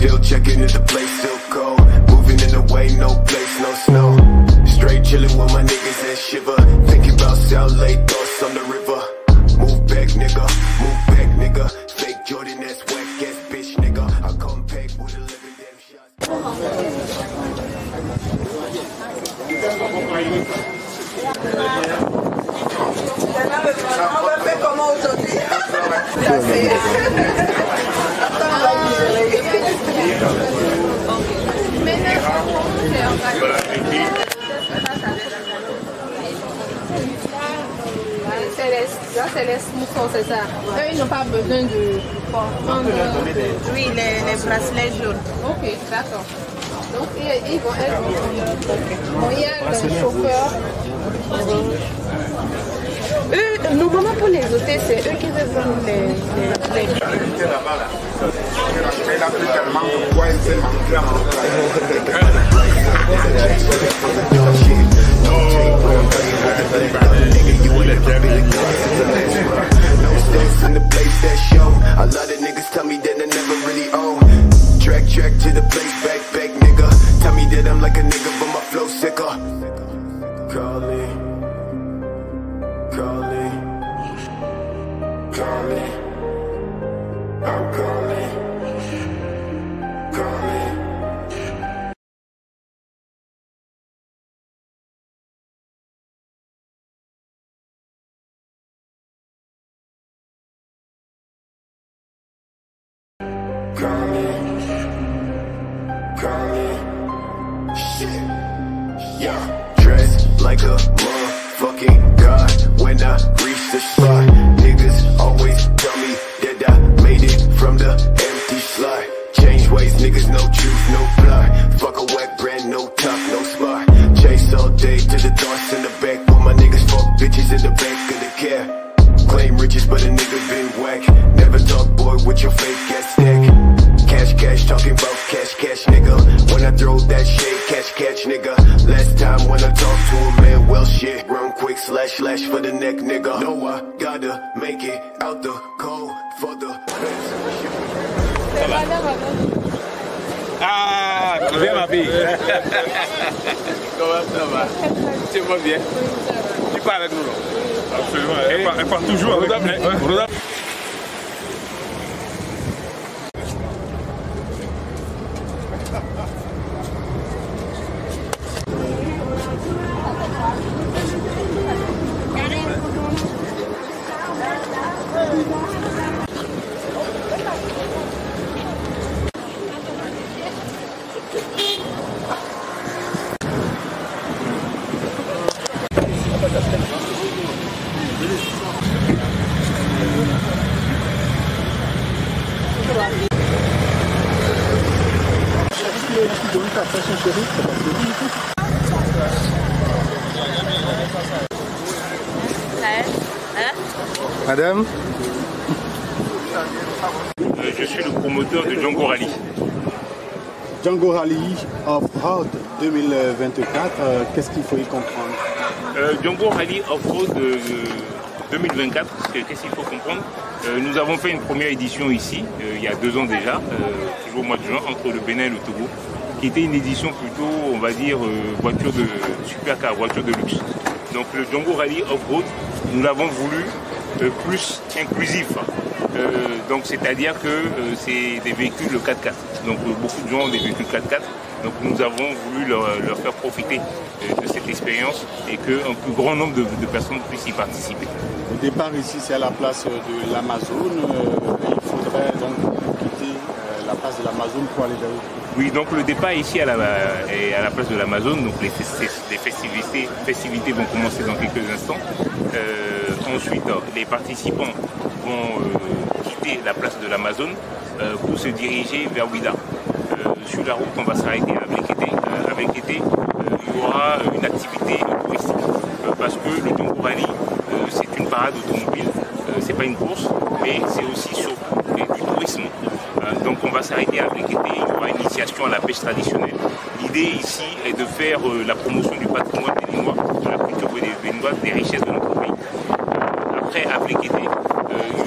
Still checking if the place still cold. Moving in the way, no place, no snow. Straight chilling with my niggas and shiver. Thinking about South Lake, thoughts on the river. Move back, nigga. Move back, nigga. Fake Jordan, that's whack ass bitch, nigga. I come pack with 11 damn shots. On va faire comment aujourd'hui? C'est les moussons, c'est ça. Eux, ils n'ont pas besoin de prendre... Oui, les bracelets jaunes. Ok, d'accord. Donc, ils vont être... Bon, il y a le chauffeur. Eux, normalement pour les hôtels, c'est eux qui veulent prendre les... In the place that show. A lot of niggas tell me that I never really own. Track to the place, back, nigga. Tell me that I'm like a nigga, but my flow sicker. Call me. I'm calling. Shit. Yeah. Dressed like a motherfucking god when I reach the spot. Niggas always tell me that I made it from the empty slot. Change ways, niggas, no truth, no fly. Fuck a whack brand, no top, no spot. Chase all day to the thoughts in the back. With my niggas fuck bitches in the back of the cab. Claim riches, but a nigga been whack. Never talk, boy, with your fake ass stack. Cash, talking about cash, nigga. When I throw that shit, catch, nigga. Last time when I talked to a man, well shit. Run quick, slash for the neck, nigga. No, I gotta make it out the cold for the Ah, bien ma fille. Comment ça va? Tu vas bien? Tu parles avec nous? Absolument, elle parle toujours avec nous. Madame, je suis le promoteur de Django Rally. Django Rally Off-Road 2024, qu'est-ce qu'il faut y comprendre? Django Rally Off-Road 2024, qu'est-ce qu'il faut comprendre? Nous avons fait une première édition ici, il y a 2 ans déjà, toujours au mois de juin, entre le Bénin et le Togo, qui était une édition plutôt, on va dire, voiture de supercar, voiture de luxe. Donc le Django Rally Off-Road, nous l'avons voulu plus inclusif. Donc c'est-à-dire que c'est des véhicules 4x4. Donc beaucoup de gens ont des véhicules 4x4. Donc nous avons voulu leur faire profiter de cette expérience et qu'un plus grand nombre de personnes puissent y participer. Au départ ici c'est à la place de l'Amazone. Il faudrait donc quitter la place de l'Amazone pour aller vers où? Oui, donc le départ ici est à la place de l'Amazone. Donc les festivités vont commencer dans quelques instants. Ensuite, les participants vont quitter la place de l'Amazone pour se diriger vers Ouida. Sur la route, on va s'arrêter à Ablekété. Il y aura une activité touristique parce que le Django Rally, c'est une parade automobile. C'est pas une course, mais c'est aussi surtout du tourisme. Donc on va s'arrêter à Ablekété. Il y aura une initiation à la pêche traditionnelle. L'idée ici est de faire la promotion du patrimoine béninois, de la culture béninoise, des richesses de notre pays. Après Ablekété, il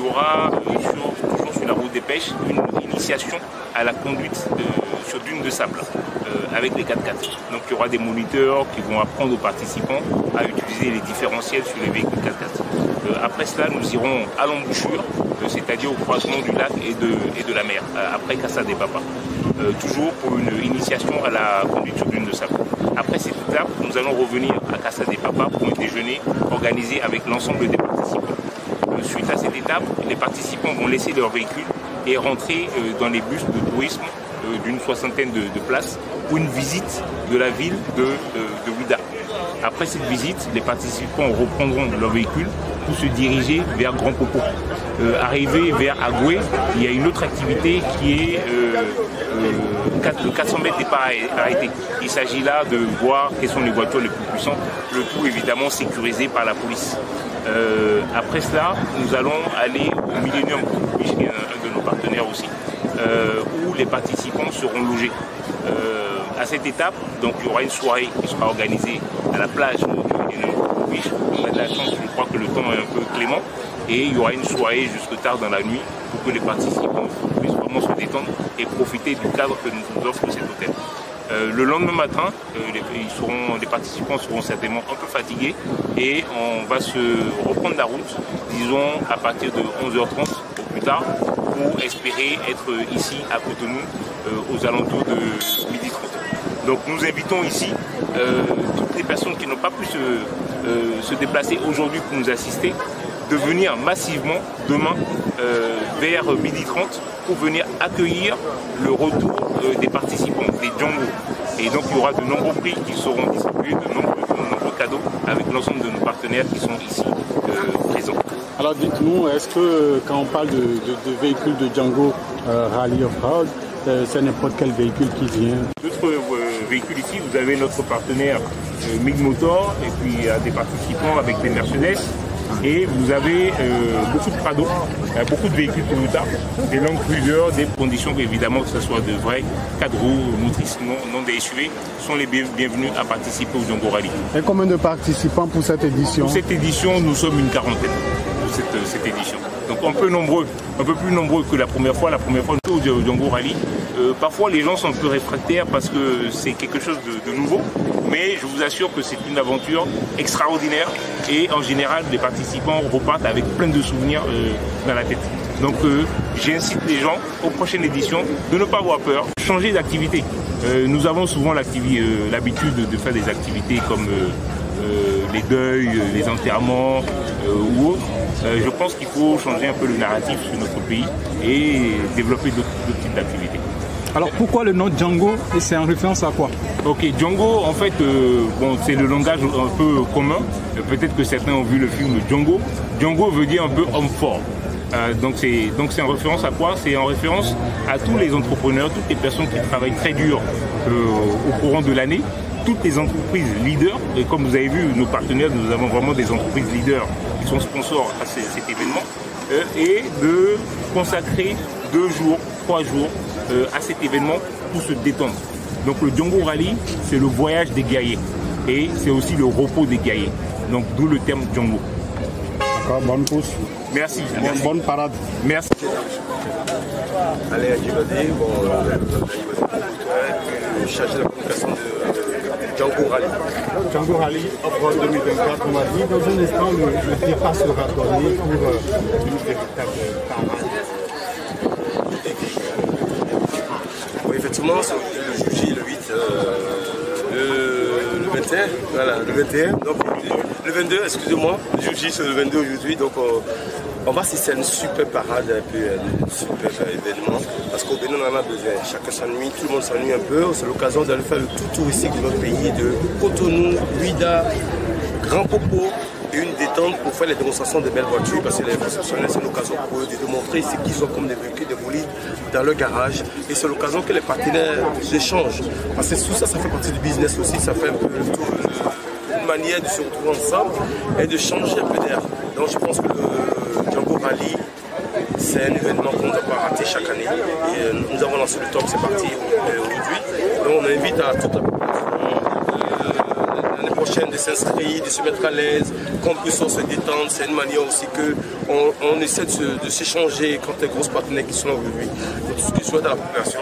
y aura toujours sur la route des pêches une initiation à la conduite sur dune de sable avec les 4x4. Donc il y aura des moniteurs qui vont apprendre aux participants à utiliser les différentiels sur les véhicules 4x4. Après cela, nous irons à l'embouchure, c'est-à-dire au croisement du lac et de la mer, après Casa de Papa. Toujours pour une initiation à la conduite sur dune de sable. Après cette étape, nous allons revenir à Casa de Papa pour un déjeuner organisé avec l'ensemble des participants. Suite à cette étape, les participants vont laisser leur véhicule et rentrer dans les bus de tourisme d'une soixantaine de places pour une visite de la ville de Ouidah. Après cette visite, les participants reprendront leur véhicule pour se diriger vers Grand Popo. Arrivé vers Agoué, il y a une autre activité qui est le 400 mètres départ arrêté. Il s'agit là de voir quelles sont les voitures les plus puissantes, le tout évidemment sécurisé par la police. Après cela, nous allons aller au Millennium, puisqu'il y a un de nos partenaires aussi, où les participants seront logés. À cette étape, donc, il y aura une soirée qui sera organisée à la plage du Millennium. On a de la chance, je crois que le temps est un peu clément, et il y aura une soirée jusque tard dans la nuit pour que les participants puissent vraiment se détendre et profiter du cadre que nous offre cet hôtel. Le lendemain matin, les participants seront certainement un peu fatigués et on va se reprendre la route, disons à partir de 11h30 au plus tard, pour espérer être ici à Cotonou aux alentours de 12h30. Donc nous invitons ici toutes les personnes qui n'ont pas pu se déplacer aujourd'hui pour nous assister, de venir massivement demain vers 12h30 pour venir accueillir le retour des participants, des Django. Et donc il y aura de nombreux prix qui seront distribués, de nombreux cadeaux avec l'ensemble de nos partenaires qui sont ici présents. Alors dites-nous, est-ce que quand on parle de véhicules de Django Rally Off-Road, c'est n'importe quel véhicule qui vient? D'autres véhicules ici, vous avez notre partenaire MiG Motor et puis des participants avec des Mercedes. Et vous avez beaucoup de Prado, beaucoup de véhicules Toyota, des Land Cruiser, des conditions évidemment que ce soit de vrais 4 roues motrices, non des SUV, sont les bienvenus à participer au Django Rally. Et combien de participants pour cette édition? Pour cette édition, nous sommes une quarantaine pour cette édition. Donc un peu plus nombreux que la première fois. La première fois, au Django Rally, parfois les gens sont un peu réfractaires parce que c'est quelque chose de nouveau. Mais je vous assure que c'est une aventure extraordinaire et en général les participants repartent avec plein de souvenirs dans la tête. Donc j'incite les gens aux prochaines éditions de ne pas avoir peur, changer d'activité. Nous avons souvent l'habitude de faire des activités comme les deuils, les enterrements ou autres. Je pense qu'il faut changer un peu le narratif sur notre pays et développer d'autres types d'activités. Alors pourquoi le nom Django et c'est en référence à quoi? Ok, Django en fait, c'est le langage un peu commun. Peut-être que certains ont vu le film Django. Django veut dire un peu homme fort. Donc c'est en référence à quoi? C'est en référence à tous les entrepreneurs, toutes les personnes qui travaillent très dur au courant de l'année, toutes les entreprises leaders. Et comme vous avez vu, nos partenaires, nous avons vraiment des entreprises leaders qui sont sponsors à cet événement. Et de consacrer 2 jours, 3 jours à cet événement pour se détendre. Donc le Django Rally, c'est le voyage des guerriers et c'est aussi le repos des guerriers. Donc d'où le terme Django. D'accord, bonne course. Merci. Bonne parade. Merci. Allez, à Djibouti, chargé de la communication de Django Rally. Django Rally, Off-Road 2024, on m'a dit. Dans un instant, le départ sera donné pour une véritable parade. Oui, effectivement, le juge le 8, le 21, voilà, le 21, donc le 22, excusez-moi, le juge c'est le 22 aujourd'hui, donc on va assister à une super parade, et puis un super événement, parce qu'au Bénin on en a besoin, chacun s'ennuie, tout le monde s'ennuie un peu, c'est l'occasion d'aller faire le tour touristique de notre pays, de Cotonou, Ouidah, Grand Popo, et une détente pour faire les démonstrations de belles voitures, parce que les concessionnaires c'est l'occasion pour eux de démontrer ce qu'ils ont comme des véhicules, des bolides dans leur garage, et c'est l'occasion que les partenaires échangent, parce que tout ça, ça fait partie du business aussi, ça fait un peu une manière de se retrouver ensemble et de changer un peu d'air. Donc je pense que le Django Rally, c'est un événement qu'on ne doit pas rater chaque année, et nous avons lancé le top, c'est parti aujourd'hui, donc on invite à toute la population l'année prochaine de s'inscrire, de se mettre à l'aise, qu'on puisse se détendre. C'est une manière aussi qu'on essaie de s'échanger quand les grosses partenaires qui sont là aujourd'hui. Tout ce qui souhaite à la population.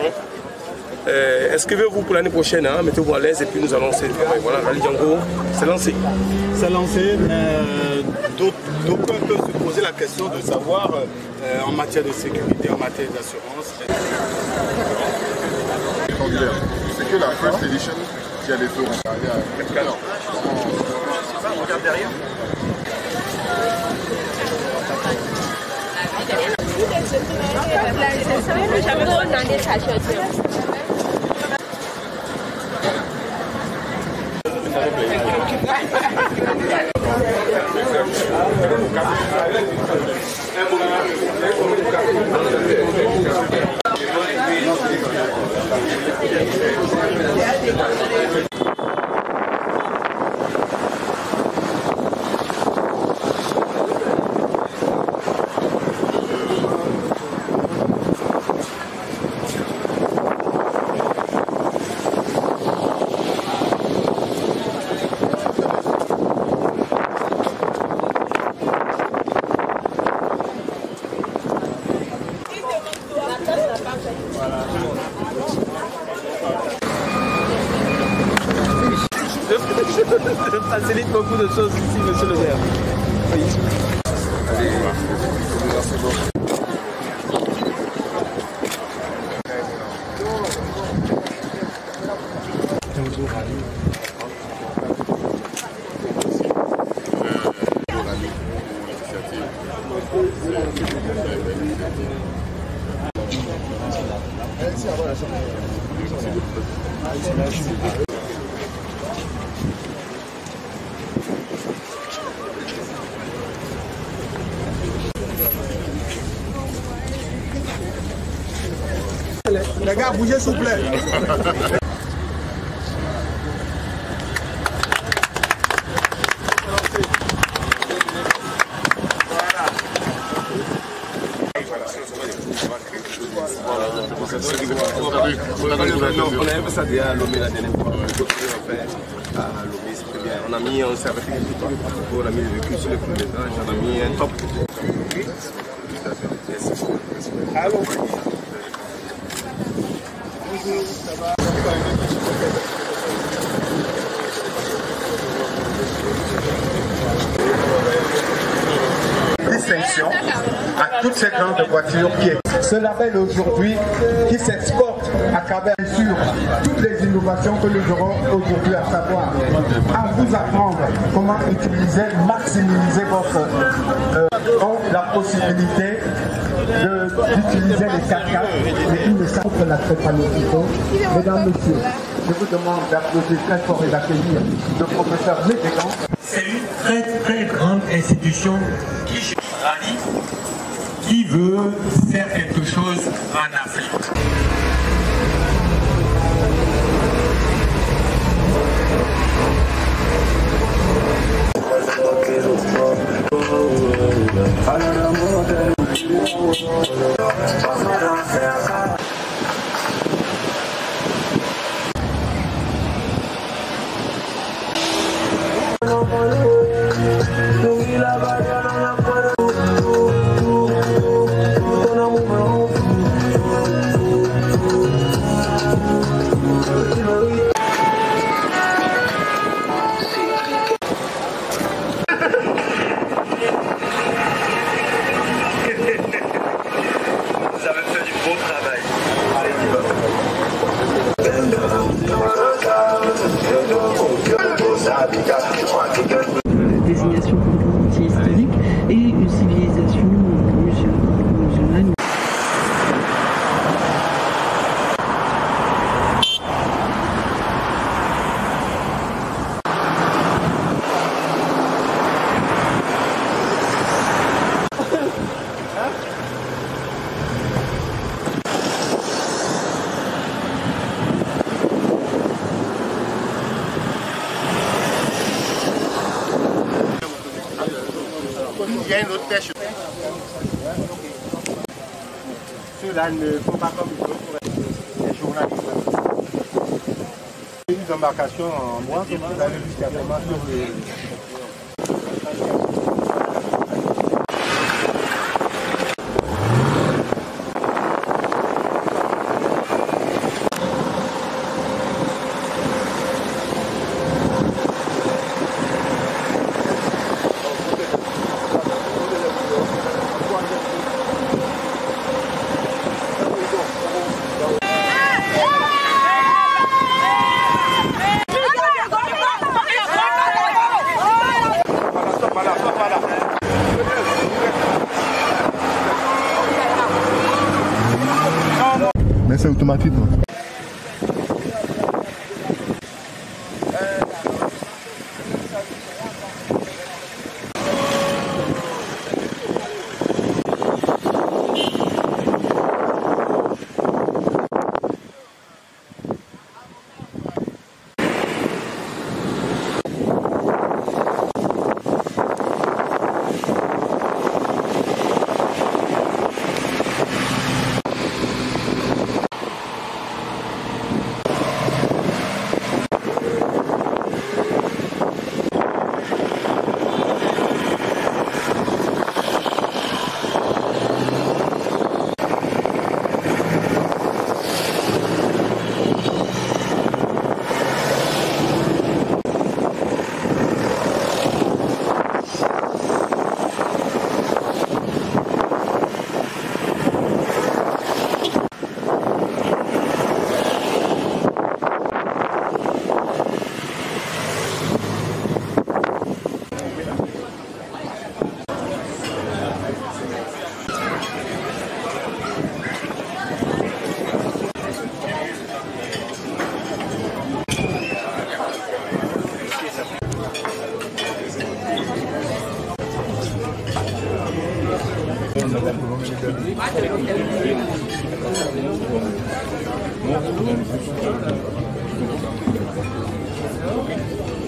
Inscrivez-vous pour l'année prochaine, hein, mettez-vous à l'aise et puis nous allons lancer le travail. Voilà, Rallye Django, c'est lancé. C'est lancé, mais d'aucuns peuvent se poser la question de savoir en matière de sécurité, en matière d'assurance. C'est que la first edition qui a des tours. Regarde derrière. Je facilite beaucoup de choses ici, monsieur le maire. Les gars, bougez s'il vous plaît. On avait fait ça déjà à Lomé la dernière fois. On s'est arrêté on a mis le véhicule sur le coup d'étage, on a mis un top. Allô. Distinction à toutes ces grandes voitures qui est ce label aujourd'hui qui s'exporte à travers sur toutes les innovations que nous aurons aujourd'hui, à savoir à vous apprendre comment utiliser, maximiser votre la possibilité d'utiliser les carcasses, mais il me semble que la trépanophito. Mesdames, Messieurs, je vous demande d'applaudir très fort et d'accueillir le professeur Médégan. C'est une très très grande institution qui veut faire quelque chose en Afrique. Désignation comme quartier historique et une civilisation musulmane. Il y a une autre pêche. Ceux-là ne font pas comme les journalistes. plus d'embarcations en bois, comme vous allez jusqu'à comment sur le... Mais c'est automatique.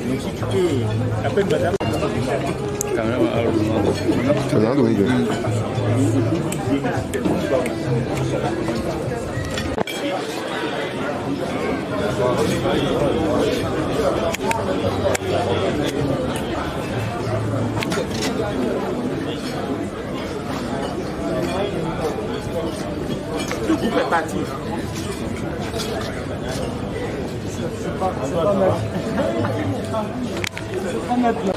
Donc si tu peux, appelle madame. Le groupe est parti. C'est pas mettre là.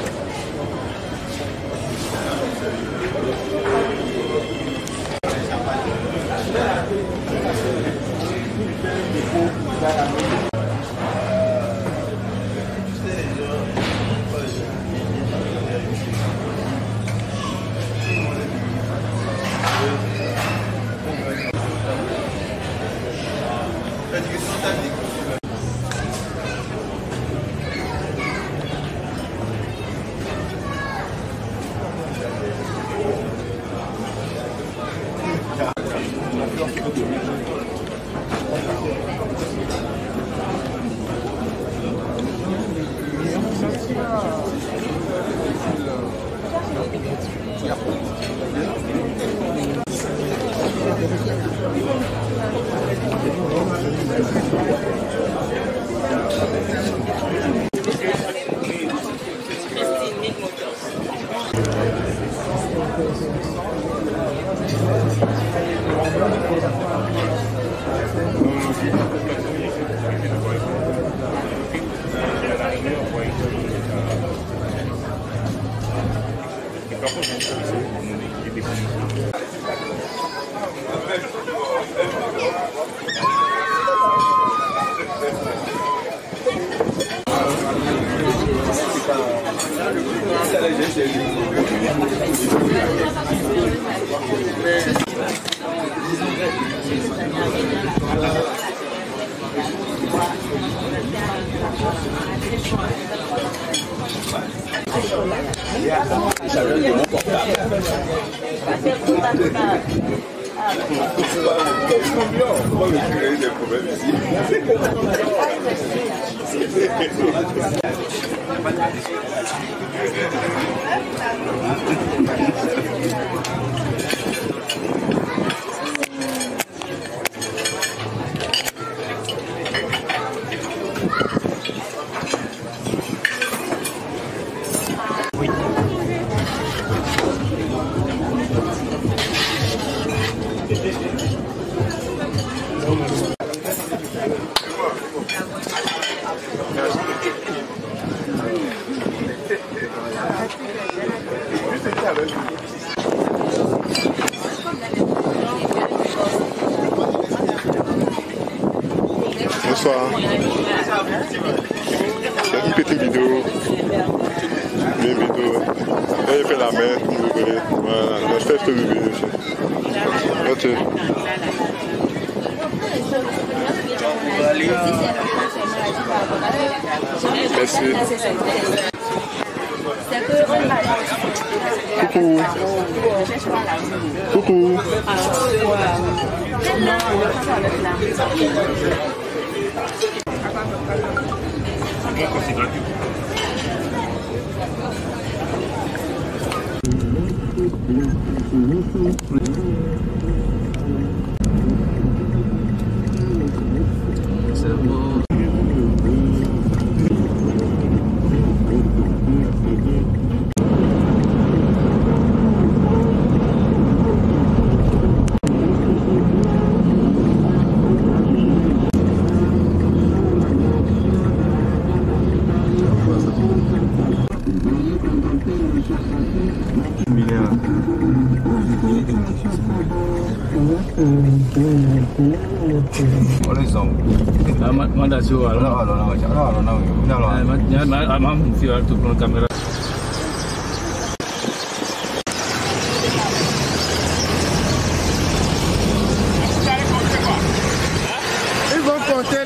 Oui. Bonsoir. Une petite vidéo. Une vidéo. Elle fait la main, vous voulez. Voilà, je fais ce vidéo. Ok. Merci. Coucou. Coucou. C'est gratuit. Ils vont compter.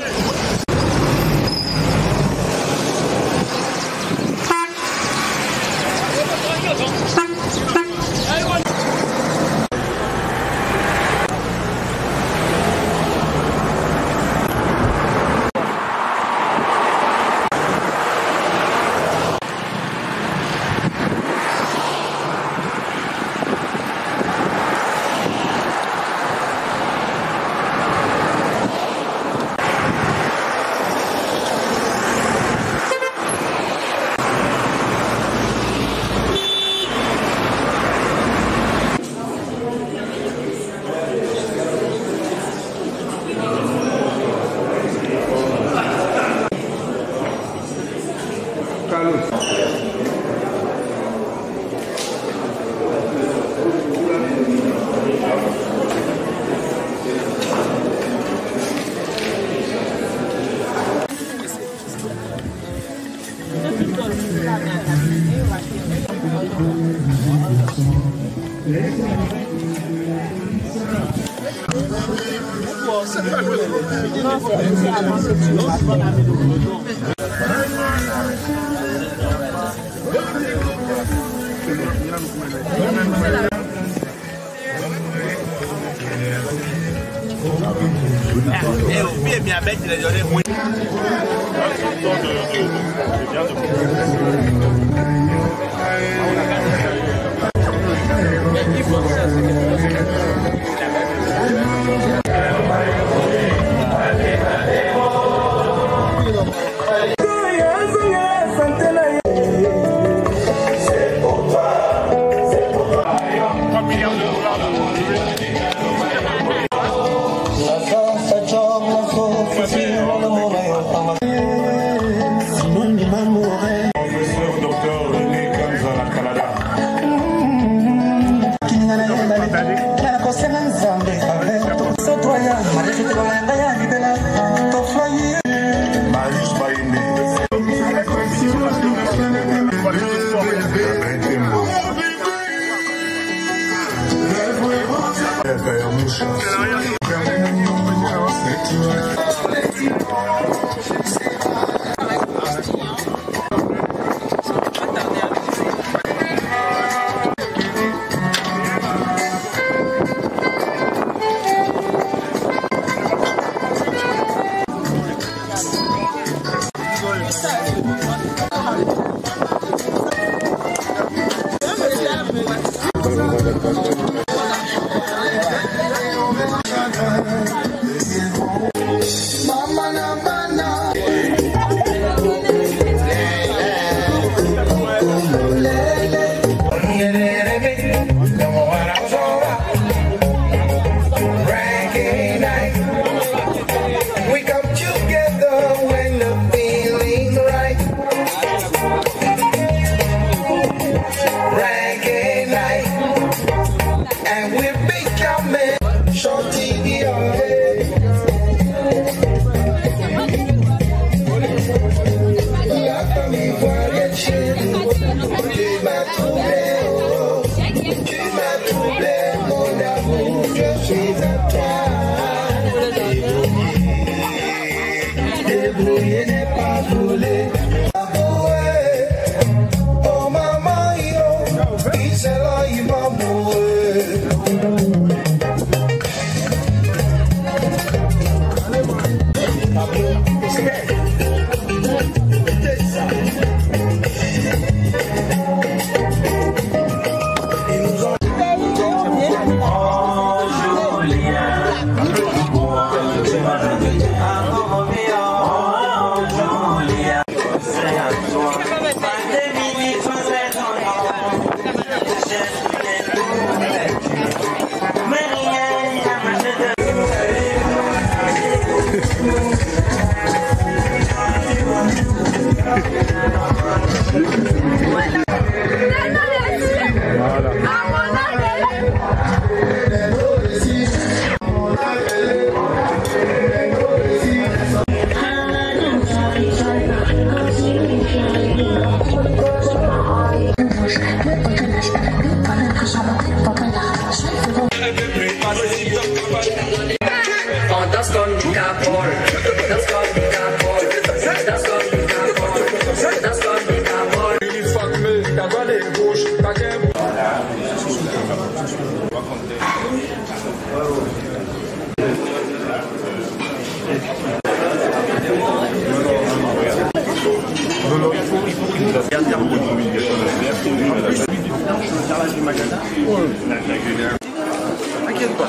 T'inquiète pas.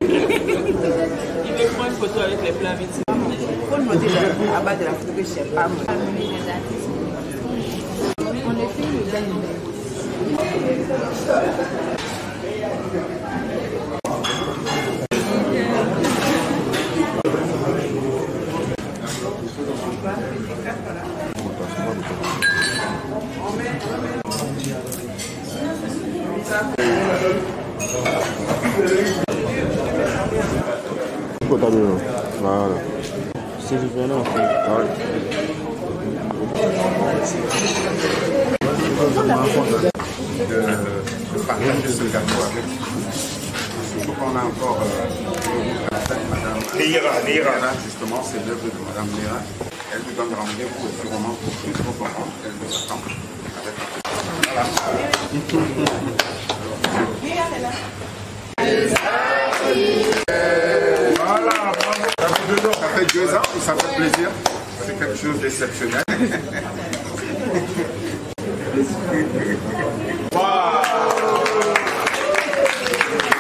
Il me prend une photo avec les plats vite. Il faut demander à bas de la photo que je sais pas. On les fait le gagne. Voilà. C'est différent en fait. De partager ce gâteau avec vous. Surtout qu'on a encore Madame Nira, justement, c'est l'œuvre de Madame Nira. Elle nous donne rendez-vous sûrement pour plus de moments. Elle nous attend Voilà, bravo. Ça fait 2 ans et ça fait plaisir. C'est quelque chose d'exceptionnel.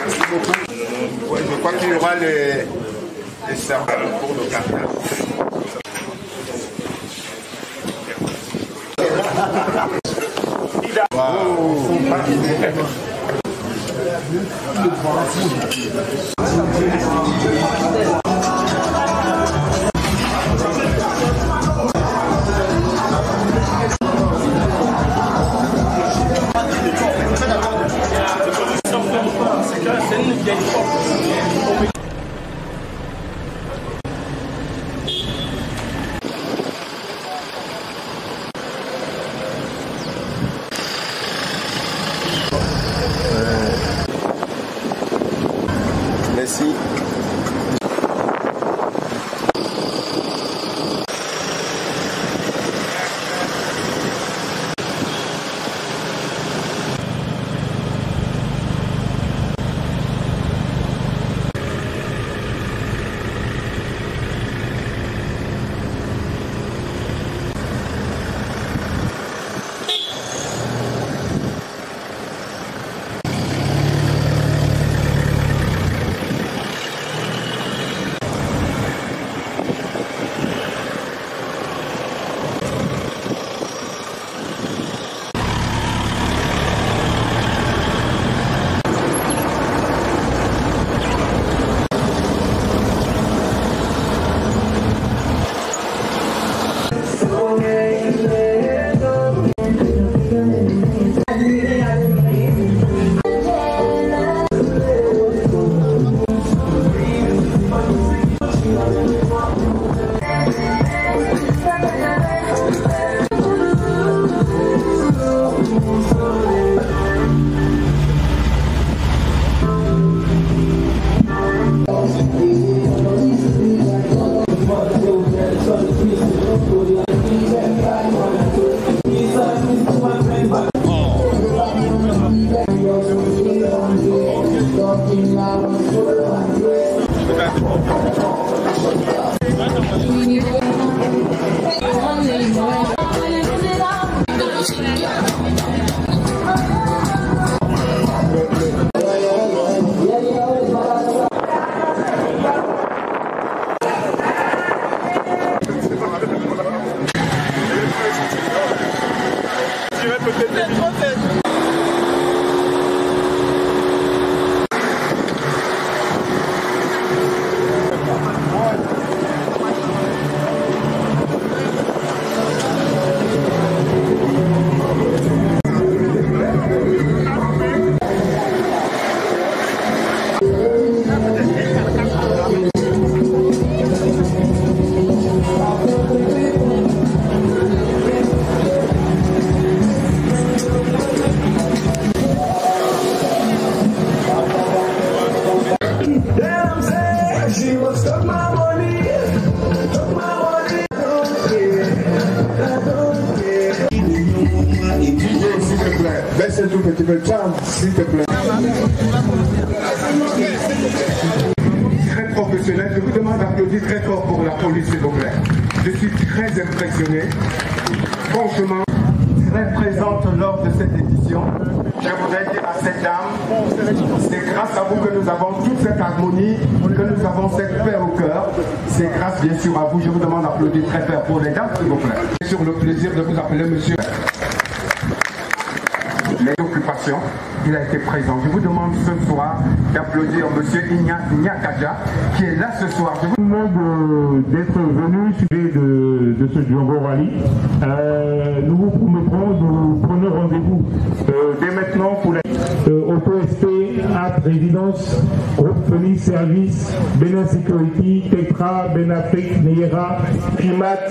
Merci beaucoup. Ouais, je crois qu'il y aura les serveurs pour le caractère. Merci. s'il te plaît. Très professionnel. Je vous demande d'applaudir très fort pour la police, s'il vous plaît. Je suis très impressionné. Franchement, très présente lors de cette édition. Je voudrais dire à cette dame, c'est grâce à vous que nous avons toute cette harmonie, que nous avons cette paix au cœur. C'est grâce bien sûr à vous. Je vous demande d'applaudir très fort pour les dames, s'il vous plaît. J'ai sur le plaisir de vous appeler monsieur. Les occupations, il a été présent. Je vous demande ce soir d'applaudir monsieur Inyakaja qui est là ce soir. Je vous demande d'être venu de ce Django Rally. Nous vous promettrons, nous prenons rendez-vous dès maintenant pour la Auto-SP, App, Résidence, Groupe Phoenix Service, Bénin Security, Tetra, Benafric, Neira, Climat,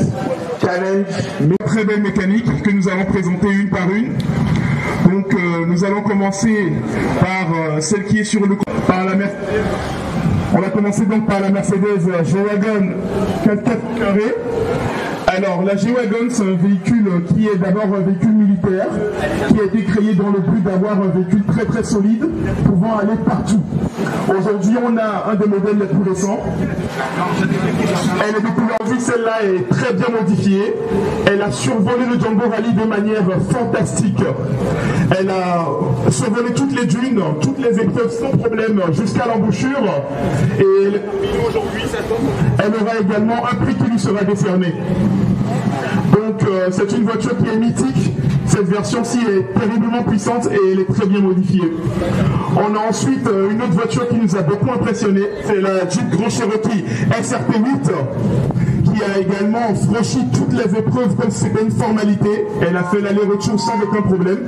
Challenge. Très belle mécanique que nous allons présenter une par une. Donc nous allons commencer par celle qui est sur le par la Mercedes. On va commencer donc par la Mercedes G-Wagon 4x4 carré. Alors la G-Wagon, c'est un véhicule qui est d'abord un véhicule militaire, qui a été créé dans le but d'avoir un véhicule très très solide, pouvant aller partout. Aujourd'hui, on a un des modèles les plus récents. Elle est de couleur vie, celle-là est très bien modifiée. Elle a survolé le Django Rally de manière fantastique. Elle a survolé toutes les dunes, toutes les épreuves sans problème jusqu'à l'embouchure. Et aujourd'hui, elle aura également un prix qui lui sera décerné. Donc c'est une voiture qui est mythique. Cette version-ci est terriblement puissante et elle est très bien modifiée. On a ensuite une autre voiture qui nous a beaucoup impressionné, c'est la Jeep Grand Cherokee SRT8 qui a également franchi toutes les épreuves comme si c'était une formalité. Elle a fait l'aller-retour sans aucun problème.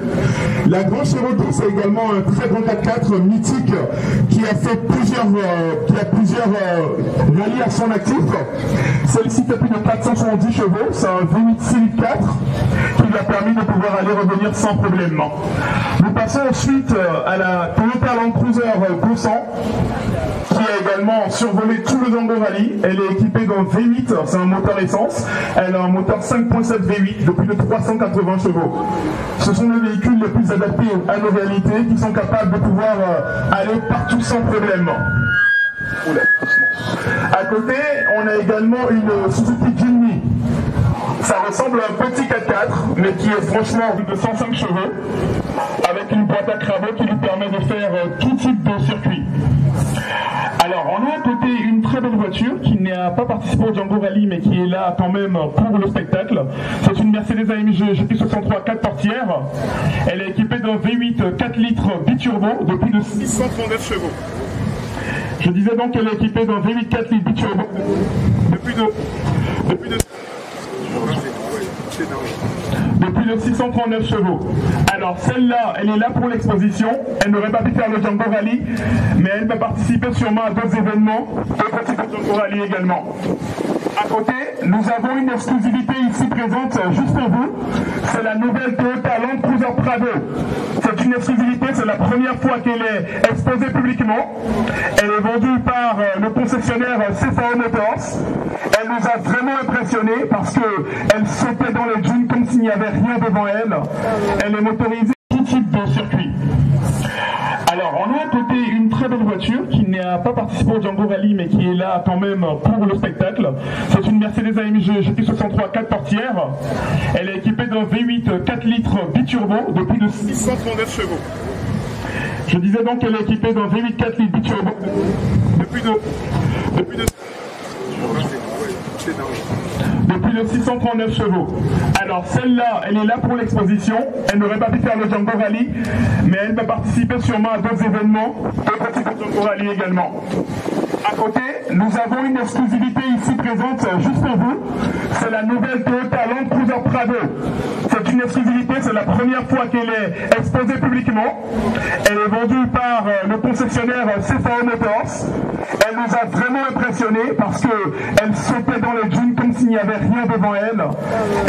La Grand Cherokee, c'est également un très grand 4x4 mythique qui a fait plusieurs rallyes à son actif. Celle-ci fait plus de 470 chevaux, c'est un V8 Civic 4 qui lui a permis de pouvoir aller revenir sans problème. Nous passons ensuite à la Toyota Land Cruiser 200 qui a également survolé tout le Django Rally. Elle est équipée d'un V8, c'est un moteur essence. Elle a un moteur 5.7 V8 de plus de 380 chevaux. Ce sont les véhicules les plus adaptés à nos réalités qui sont capables de pouvoir aller partout sans problème. À côté, on a également une Suzuki Jimny. Ça ressemble à un petit 4x4, mais qui est franchement de 105 chevaux, avec une boîte à cravaud qui lui permet de faire tout type de circuit. Alors, on a à côté une très belle voiture qui n'a pas participé au Django Rally, mais qui est là quand même pour le spectacle. C'est une Mercedes AMG GT63 4 portières. Elle est équipée d'un V8 4 litres biturbo de plus de 639 chevaux. Je disais donc qu'elle est équipée d'un V8 4 litres biturbo de plus de 639 chevaux. Alors celle-là, elle est là pour l'exposition. Elle n'aurait pas pu faire le Django Rally, mais elle va participer sûrement à d'autres événements, d'autres types de Django Rally également. À côté, nous avons une exclusivité ici présente juste pour vous. C'est la nouvelle Toyota Land Cruiser Prado. C'est une exclusivité, c'est la première fois qu'elle est exposée publiquement. Elle est vendue par le concessionnaire CFAO Motors. Elle nous a vraiment impressionnés parce qu'elle sautait dans les dunes comme s'il n'y avait rien devant elle. Elle est motorisée tout type de circuit. Alors, on a à côté une très belle voiture qui n'a pas participé au Django Rally, mais qui est là quand même pour le spectacle. C'est une Mercedes AMG GT63 4 portières. Elle est équipée d'un V8 4 litres biturbo de plus de 639 chevaux. Je disais donc qu'elle est équipée d'un V8 4 litres biturbo de plus de 639 chevaux. Alors celle-là, elle est là pour l'exposition. Elle n'aurait pas pu faire le Django Rally, mais elle va participer sûrement à d'autres événements, d'autres types de Django Rally également. À côté, nous avons une exclusivité ici présente juste pour vous. C'est la nouvelle Toyota Land Cruiser Prado. C'est une exclusivité, c'est la première fois qu'elle est exposée publiquement. Elle est vendue par le concessionnaire CFAO Motors. Elle nous a vraiment impressionnés parce qu'elle sautait dans les dunes comme si s'il n'y avait rien devant elle.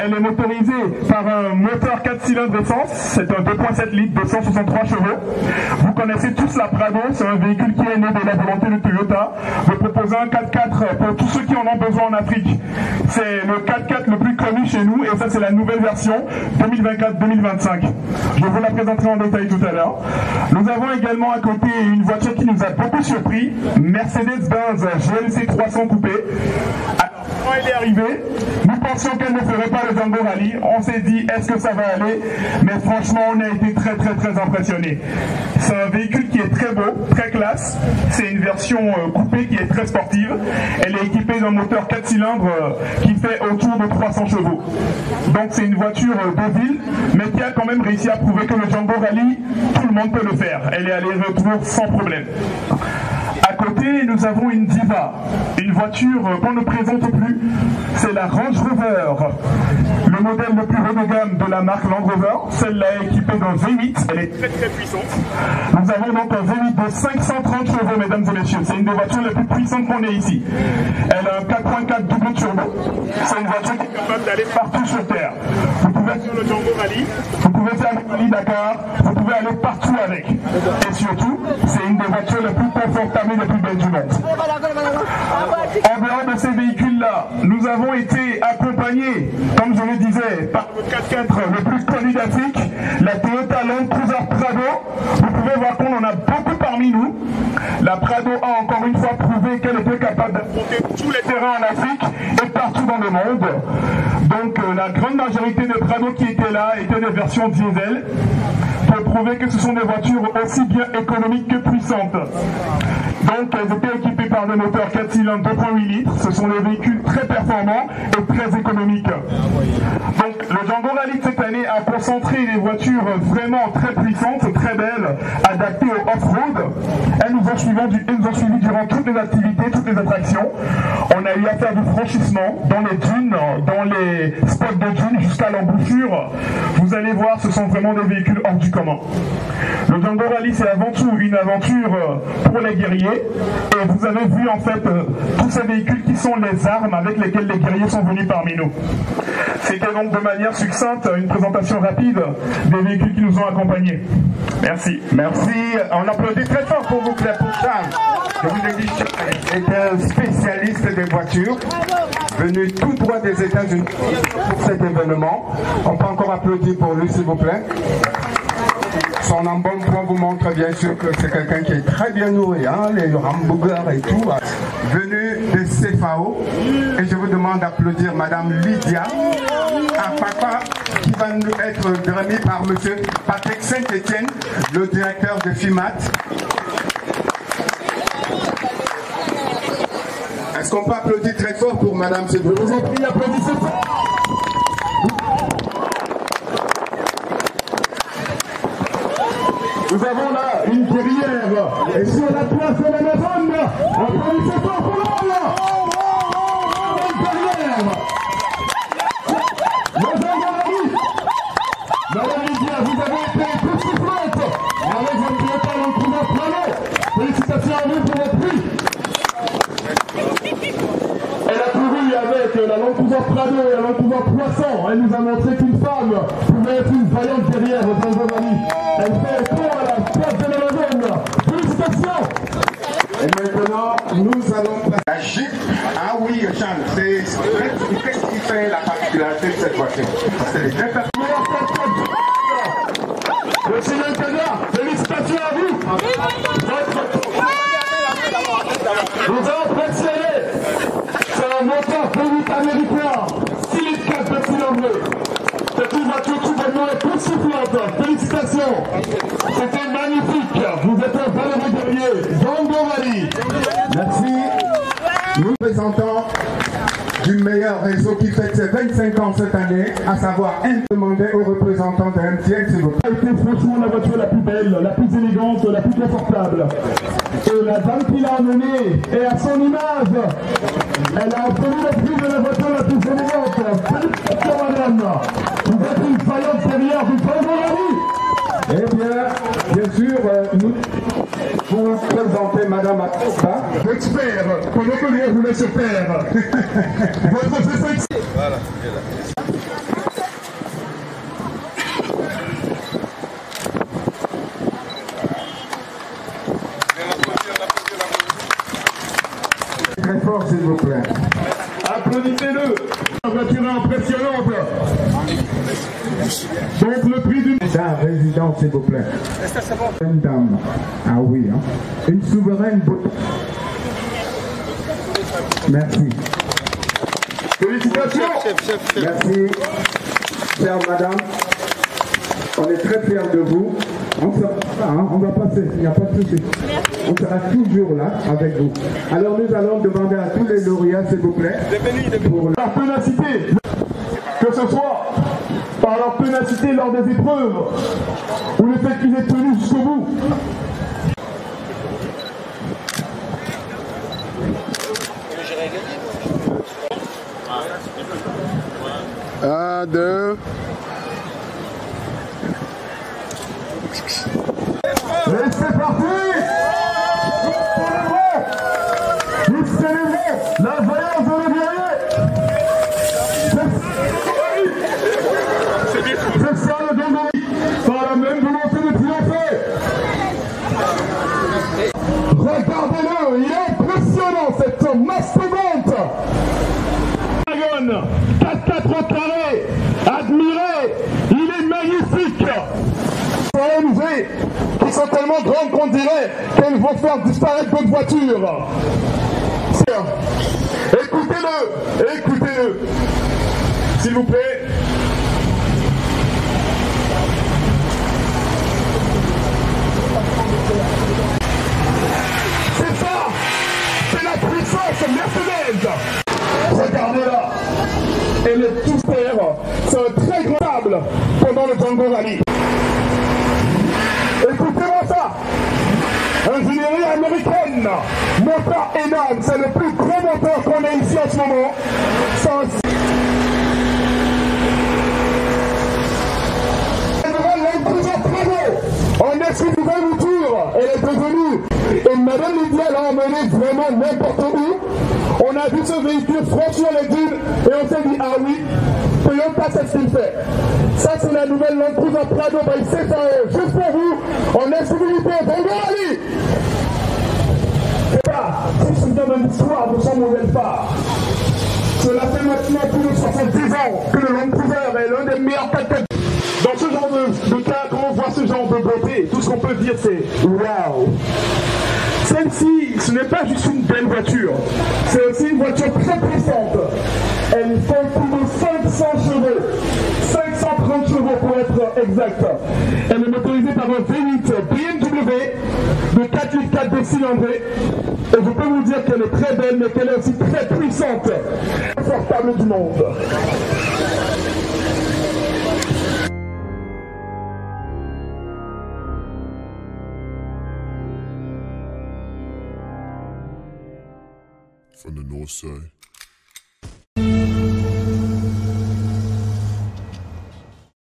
Elle est motorisée par un moteur 4 cylindres essence, c'est un 2.7 litres de 163 chevaux. Vous connaissez tous la Prado, c'est un véhicule qui est né de la volonté de Toyota de proposer un 4x4 pour tous ceux qui en ont besoin en Afrique. C'est le 4x4 le plus connu chez nous et ça c'est la nouvelle version 2024-2025. Je vous la présenterai en détail tout à l'heure. Nous avons également à côté une voiture qui nous a beaucoup surpris, Mercedes-Benz GLC 300 coupé. Quand elle est arrivée, nous pensions qu'elle ne ferait pas le Django Rally. On s'est dit, est-ce que ça va aller? Mais franchement, on a été très impressionnés. C'est un véhicule qui est très beau, très classe. C'est une version coupée qui est très sportive. Elle est équipée d'un moteur 4 cylindres qui fait autour de 300 chevaux. Donc c'est une voiture de ville, mais qui a quand même réussi à prouver que le Django Rally, tout le monde peut le faire. Elle est aller-retour sans problème. À côté, nous avons une Diva, une voiture qu'on ne présente plus, c'est la Range Rover, le modèle le plus haut de gamme de la marque Land Rover. Celle-là est équipée d'un V8, elle est très puissante. Nous avons donc un V8 de 530 chevaux, mesdames et messieurs, c'est une des voitures les plus puissantes qu'on ait ici. Elle a un 4.4 double turbo, c'est une voiture qui est capable d'aller partout sur Terre. Vous pouvez faire le Django Rally, vous pouvez faire le Rallye Dakar, vous pouvez aller partout avec. Et surtout, c'est une des voitures les plus confortables et les plus belles du monde. En dehors de ces véhicules-là, nous avons été accompagnés, comme je le disais, par le 4x4 le plus connu d'Afrique, la Toyota Land Cruiser Prado. Vous pouvez voir qu'on en a beaucoup parmi nous. La Prado a encore une fois prouvé qu'elle était capable d'affronter tous les terrains en Afrique et partout dans le monde. Donc la grande majorité de Prado qui étaient là étaient des versions diesel, pour prouver que ce sont des voitures aussi bien économiques que puissantes. Donc elles étaient équipées par des moteurs 4 cylindres 2.8 litres, ce sont des véhicules très performants et très économiques. Donc le Django Rally de cette année a concentré les voitures vraiment très puissantes, très belles, adaptées au off-road. Elles nous ont suivis durant toutes les activités, toutes les attractions. On a eu à faire du franchissement dans les dunes, dans les spots de dunes jusqu'à l'embouchure. Vous allez voir, ce sont vraiment des véhicules hors du commun. Le Django Rally, c'est avant tout une aventure pour les guerriers. Et vous avez vu en fait tous ces véhicules qui sont les armes avec lesquelles les guerriers sont venus parmi nous. C'était donc de manière succincte une présentation rapide des véhicules qui nous ont accompagnés. Merci. Merci. On applaudit très fort pour vous, Claire Pouchard. Je vous ai dit, est un spécialiste des voitures, venu tout droit des États-Unis pour cet événement. On peut encore applaudir pour lui, s'il vous plaît. Son embonpoint vous montre bien sûr que c'est quelqu'un qui est très bien nourri, hein, les hamburgers et tout. Venu de CFAO, et je vous demande d'applaudir Madame Lydia, un papa qui va nous être remis par Monsieur Patrick Saint-Etienne, le directeur de FIMAT. Est-ce qu'on peut applaudir très fort pour Madame Cédric? Je vous en prie, applaudissez fort. Nous avons là une guerrière, et sur la place de l'Amazone, applaudissez fort pour elle. Une guerrière. Madame Lydia, vous avez été époustouflante avec votre Toyota Land Cruiser Prado. Félicitations à vous pour votre prix. Elle a couru avec la Land Cruiser Prado et la Land Cruiser Poisson. Elle nous a montré qu'une femme pouvait être une vaillante guerrière au Django Rally. Elle fait écho à la place de l'Amazone. Félicitations. Et maintenant, nous allons passer à la Jeep. Ah oui, Jean, qu'est-ce qui fait la particularité de cette voiture? Parce qu'elle est très performante. Monsieur Lencana, félicitations à vous. Nous avons précisé, c'est un moteur V8 américain, 6 litres 4 de cylindrée. C'est une voiture tout bonnement époustouflante. Félicitations. C'était magnifique. Vous êtes un valeureux guerrier. Django Rally. Merci. Nous présentons du meilleur réseau qui fête ses 25 ans cette année, à savoir demander aux représentants de MTN, s'il vous plaît. C'était franchement la voiture la plus belle, la plus élégante, la plus confortable. Et la dame qui l'a emmenée est à son image. Elle a obtenu le prix de la voiture la plus élégante. Félicitations, madame. Vous êtes une vaillante guerrière du Django Rally. Eh bien sûr, nous vous présentons présenter Madame Akosba. L'expert, pendant que l'on voulait se faire. Votre C5. Voilà, Très fort, s'il vous plaît. Applaudissez-le. La voiture est impressionnante. Donc le prix du... La résidence, s'il vous plaît. Une dame. Ah oui, hein. Une souveraine beauté. Merci. Félicitations. Merci, chère madame. On est très fiers de vous. On ne on va passer, il n'y a pas de souci. On sera toujours là avec vous. Alors nous allons demander à tous les lauréats, s'il vous plaît, pour leur ténacité, que ce soit par leur ténacité lors des épreuves, ou le fait qu'ils aient tenu jusqu'au bout. Un, deux. Et c'est parti! Nous célébrons la voyance de nos guerriers! C'est ça le Dongori, par la même volonté de triompher! Regardez-le, il est impressionnant cette mastodonte! 4-4 au carré, admirez, il est magnifique! OMG qui sont tellement grandes qu'on dirait qu'elles vont faire disparaître d'autres voitures. Écoutez-le, écoutez-le, s'il vous plaît. C'est ça, c'est la puissance Mercedes. Regardez-là, elle est tout terre, c'est un très grand table pendant le Django Rally. Écoutez-moi ça! Ingénierie américaine, moteur énorme, c'est le plus gros moteur qu'on ait ici en ce moment. On est sur une nouvelle mouture, elle est devenue, et Madame Lydia l'a emmené vraiment n'importe où. On a vu ce véhicule franchir les dunes et on s'est dit, ah oui, Toyota c'est ce qu'il fait. Ça c'est la nouvelle Land Cruiser Prado by CFAO, juste pour vous, en exclusivité Django Rally. Et là, si je vous donne une histoire de son modèle phare, cela fait maintenant plus de 70 ans que le Land Cruiser est l'un des meilleurs 4x4. Dans ce genre de cas, quand on voit ce genre de beauté, tout ce qu'on peut dire c'est waouh. Celle-ci, ce n'est pas juste une belle voiture, c'est aussi une voiture très puissante. Elle fait plus de 500 chevaux, 530 chevaux pour être exact. Elle est motorisée par un V8 BMW de 4 litres 4 cylindrés. Et je peux vous dire qu'elle est très belle, mais qu'elle est aussi très puissante. Confortable du monde. From the north side.